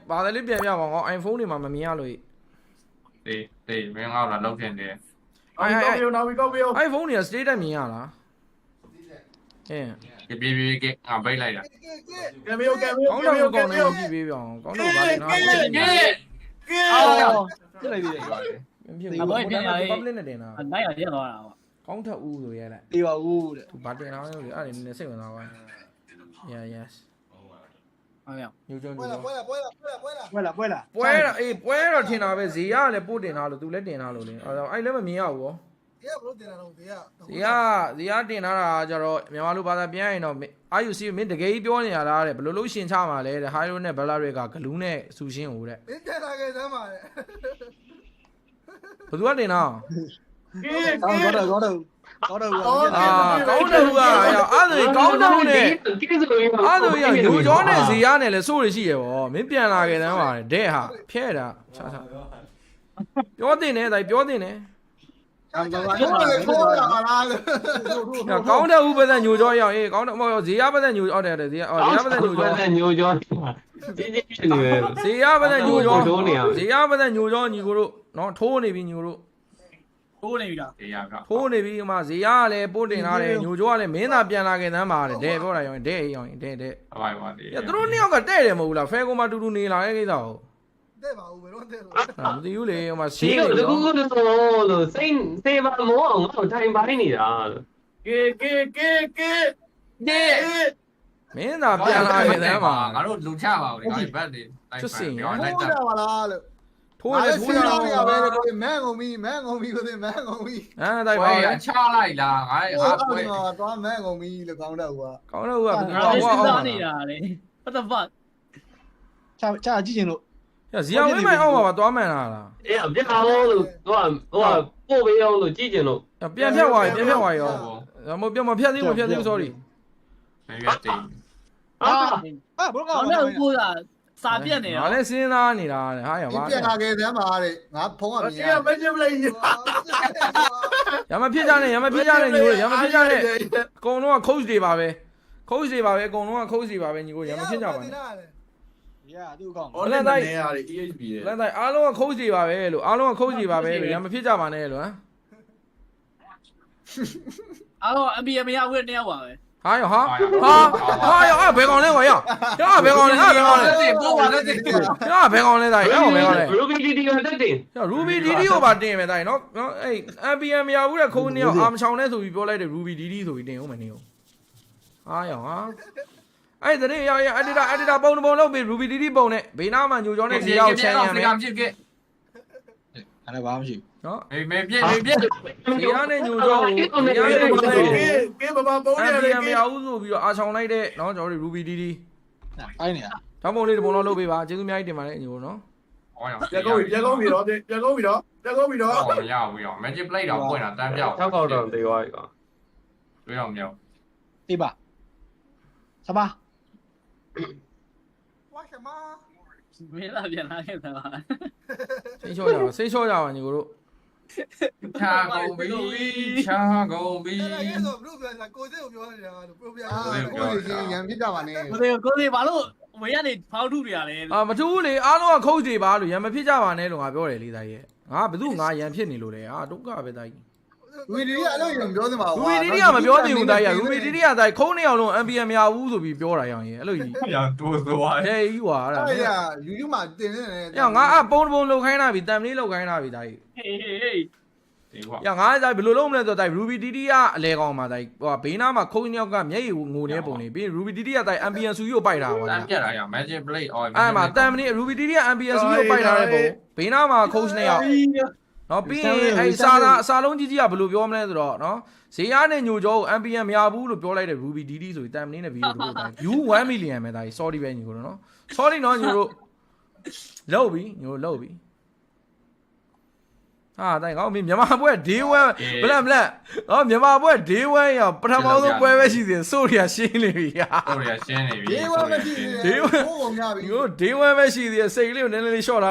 ပါတယ်လေးပြန်ပြပါကော iPhone တွေမှာမမြင်ရလို့တေးမင်းကောက်လာလောက်တင်တယ် iPhone တွေက status မြင်ရလားပြေးငါပိတ်လိုက်တာ ကောင်းတော့ကောင်းနေကြည့်ပေးပြအောင်ကောင်းတော့ဗာလေနော်ပြလိုက်ပြီအဘောပြန်လာ public နဲ့တင်တာ နိုင်ရရက်သွားတာပေါ့ ကောင်းထက်ဦးဆိုရဲလိုက် တေးပါဦးတဲ့ သူဗာတင်အောင်လို့အဲ့ဒါနည်းနည်းစိတ်ဝင်စားပါ yes ဟုတ်ရ ညိုကျုံ ပွဲ ညို လားပွဲလားပွဲလားပွဲလားပွဲလား ပွဲတော့အေးပွဲတော့ထင်တာပဲဇေယျလည်းပို့တင်တာလို့သူလည်းတင်တာလို့လေအဲ့လည်းမမြင်ရဘူးရော တေးကဘလို့တင်တာတော့တေးက ဇေယျတင်ထားတာကျတော့မြန်မာလူဘာသာပြန်ရင်တော့အာယူစီမင်းတကယ်ကြီးပြောနေရတာတဲ့ဘယ်လိုလုပ်ရှင်းချမှာလဲတဲ့ဟိုင်းရိုနဲ့ဘလာတွေကဂလူးနဲ့ဆူရှင်းဟိုတဲ့ မင်းပြန်လာခဲ့သမ်းပါတဲ့ ဘယ်သူကတင်တာ ကောင်းတော့ကောင်းတယ်ဦးကအဲ့ဒါဆိုကောင်းတော့နဲ့အဲ့ဒါရညိုကျော်နဲ့ဇေယျနဲ့လည်းစိုးရရှိရပေါ့မင်းပြန်လာခဲ့တယ်ပါတယ်တဲ့ဟာဖဲတာချာပြောတင်တယ်ဒါပြောတင်တယ် ကောင်းတော့လာလားလို့ ကောင်းတဲ့ဥပဒေညိုကျော်ရောက်အေးကောင်းတော့မဟုတ်ဇေယျပဒညိုဟုတ်တယ်ဇေယျပဒညိုကျော် ညိုကျော်ဖြစ်နေတယ် ဇေယျပဒညိုကျော်ဇေယျပဒညိုကျော်ညီကိုတို့နော်ထိုးနေပြီညီကိုတို့ ထိုးနေပြီလား တေးရက ထိုးနေပြီမှာဇေယျကလည်းပို့တင်ထားတယ်ညိုကျော်ကလည်းမင်းသာပြန်လာခဲ့သမ်းပါတယ်တဲ့ပြောတာရောတဲ့ရောတဲ့အဝိုင်ပါတေး သူတို့နှစ်ယောက်ကတဲ့တယ်မဟုတ်ဘူးလားဖဲကောမတူတူနေလာတဲ့ကိစ္စကို တဲ့ပါဦးဘယ်တော့တဲ့လို့ မသိဘူးလေဟိုမှာ ဒီ ရှင်းနေ လို တော့ လို့လို့စေးပါမောအောင်ငါ့ကိုထိုင်ပိုင်းနေတာလို့ မင်းသာပြန်လာခဲ့သမ်းပါ ငါတို့လူချပါဦးဒီဘက်တွေပြောလိုက် ဟုတ် တာ တာပါလားလို့ ထိုးရထိုးရ တော့ရပဲကိုမန်းကုန်ပြီမန်းကုန်ပြီကိုမန်းကုန်ပြီ တိုက်ပါ ချလိုက်လားငါဟာပွဲ တော့မန်းကုန်ပြီလို့ကောင်းတော့က ကောင်းတော့ကဘယ်သူ ငါ ကော လည်း င်း စဉ်း အောင် စားနေတာလေ what the fuck ချကြည့်ချင်လို့ ဇေယျဝင်းမအောင်ပါသွားမှန်လား အေးပြအောင်လို့ပို့ပေးအောင်လို့ကြည့်ကျင်လို့ ပြန်ဖြတ်သွားရောမပြတ်မဖြတ်သေးဘူး sorry ဘေးတေး ဘလို့ကော ဟော င်း တော့ကိုကစာပြက်နေ ငါ ရော လည်းစဉ်းစားနေတာဟာရပါ ပြန်လာခဲ့သမ်းပါတဲ့ငါဖုံးကမြင်ရမင်းမလေး ရမဖြစ်ကြနဲ့ညို့ရမဖြစ်ကြနဲ့အကုန်လုံးက coach တွေပါပဲ coach တွေပါပဲအကုန်လုံးက coach တွေပါပဲညီကိုရမဖြစ်ကြပါနဲ့ ရသူ့ကောင်း လန်တိုင်း EHP လန်တိုင်းအားလုံးက coach တွေပါပဲလို့အားလုံးက coach တွေပါပဲရမဖြစ်ကြပါနဲ့လို့ဟမ် အော် MBA မရဘူးတဲ့ယောက်ပါပဲ ဟာရောဘယ်ကောင်လဲကွာရောဘယ်ကောင်လဲဘယ်ကောင်လဲ ပို့ပါလက်တေး ဘယ်ကောင်လဲတိုင်းဘယ်ကောင်လဲ Ruby DD တက်တင် Ruby DD ကိုပါတင်မယ်တိုင်းနော်အဲ့ MPM မရဘူးတဲ့ခုံးနှစ်ယောက်အာမချောင်နဲ့ဆိုပြီးပြောလိုက်တယ် Ruby DD ဆိုပြီးတင်အောင်မနေအောင်ဟာရောအဲ့တည်းရောက်အက်ဒီတာပုံလုပ်ပြီး Ruby DD ပုံနဲ့ဘေးနားမှာညိုကျော်နဲ့ဇေယျကိုချမ်းရမယ် ဖြစ်ခဲ့ အဲ့ဒါဘာမှမရှိ နော် မေပြည့် ဇေယျနဲ့ညိုကျော်ကိုဇေယျနဲ့ညိုကျော်ကို ကဲဘာပုံးရ MPM မရဘူးဆိုပြီးတော့အာချောင်လိုက်တဲ့နော်ကျွန်တော်တို့ Ruby DD အိုင်းနေတာ ဓာတ်ပုံလေးတစ်ပုံတော့လုပ်ပေးပါကျေးဇူးအများကြီးတင်ပါတယ်ညိုနော် ဟောရော ပြန်ကုန်ပြီတော့မရဘူးရော Magic Play တော့ပွင့်တာတန်းပြောက် 6ကောက်တော့တေးသွားပြီကွာ တွေ့တော့မြောက် အေးပါစပါဝါခမ မင်းလာပြန်လာခဲ့တာပါ စိတ်ချောကြပါညီကိုတို့ ချာကုန်ပြီချာကုန်ပြီ အဲ့ဒါဆိုဘလို့ပြန်လာကိုစစ်ကိုပြောနေတာလို့ပြောပြကိုကြီးရံပြစ်ကြပါနဲ့ ကိုစီဘာလို့ဝေးရနေဖောက်ထုနေရလဲ မထူးဘူးလေအားလုံးကခုတ်တွေပါလို့ရံမဖြစ်ကြပါနဲ့လို့ငါပြောတယ်လေသားကြီးငါဘယ်သူငါရံဖြစ်နေလို့လဲဒုက္ခပဲသားကြီး ဝီဒီယိုအဲ့လိုရင်ပြောစမှာ Ruby DD ကမပြောသေးဘူးသားကြီး Ruby DD ကသားခုံးနေအောင်လုံး MPM မရဘူးဆိုပြီးပြောတာရောင်ရင်အဲ့လိုကြီး ညာတိုးသွား ဟဲ့ကြီးကွာအဲ့ဒါ အဲ့ဒါ YouTube မှာတင်နေတယ် ငါပုံလောက်ခိုင်းတာပြီတမ်လေးလောက်ခိုင်းတာပြီသားကြီး ဟေးဟေး ဒီကွာ ငါသားဘယ်လိုလုပ်မလဲဆိုတော့သား Ruby DD ကအလဲကောင်မှာသားဟိုဘေးနားမှာခုံးညောက်ကမျက်ရည်ငိုနေပုံနေပြီး Ruby DD ကသား MPM ဆူကြီးကိုပိုက်တာကွာ တန်းပြက်လာရ Magic Play အဲ့မှာတမ်မီ Ruby DD က MPM ဆူကြီးကိုပိုက်ထားတဲ့ပုံဘေးနားမှာခုံးနေရောက်နော်ပြီးရင်အဲ့စာလုံးကြီးကဘယ်လိုပြောမလဲဆိုတော့နော်ဇေယျနဲ့ညိုကျော်ကို MPM မရဘူးလို့ပြောလိုက်တဲ့ Ruby DD ဆိုပြီးတမ်မီနဲ့ဗီဒီယိုတို့တိုင်း view 1 million ပဲဒါကြီး sorry ပဲညီကိုနော် sorry နော်ညီတို့လောက်ပြီညီတို့လောက်ပြီဟာတိုင်းကောင်းပြီမြန်မာပွဲ day 1ဘလက်မြန်မာပွဲ day 1ရောက်ပထမဆုံးပွဲပဲရှိသေးတယ်စိုးရရှင်းနေပြီဟာ တို့ရရှင်းနေပြီ ဒီဝါမရှိသေးဘူးဘုံကုန်ရပြီ ညီတို့ day 1ပဲရှိသေးတယ်စိတ်လေးကိုနည်းနည်းလေး short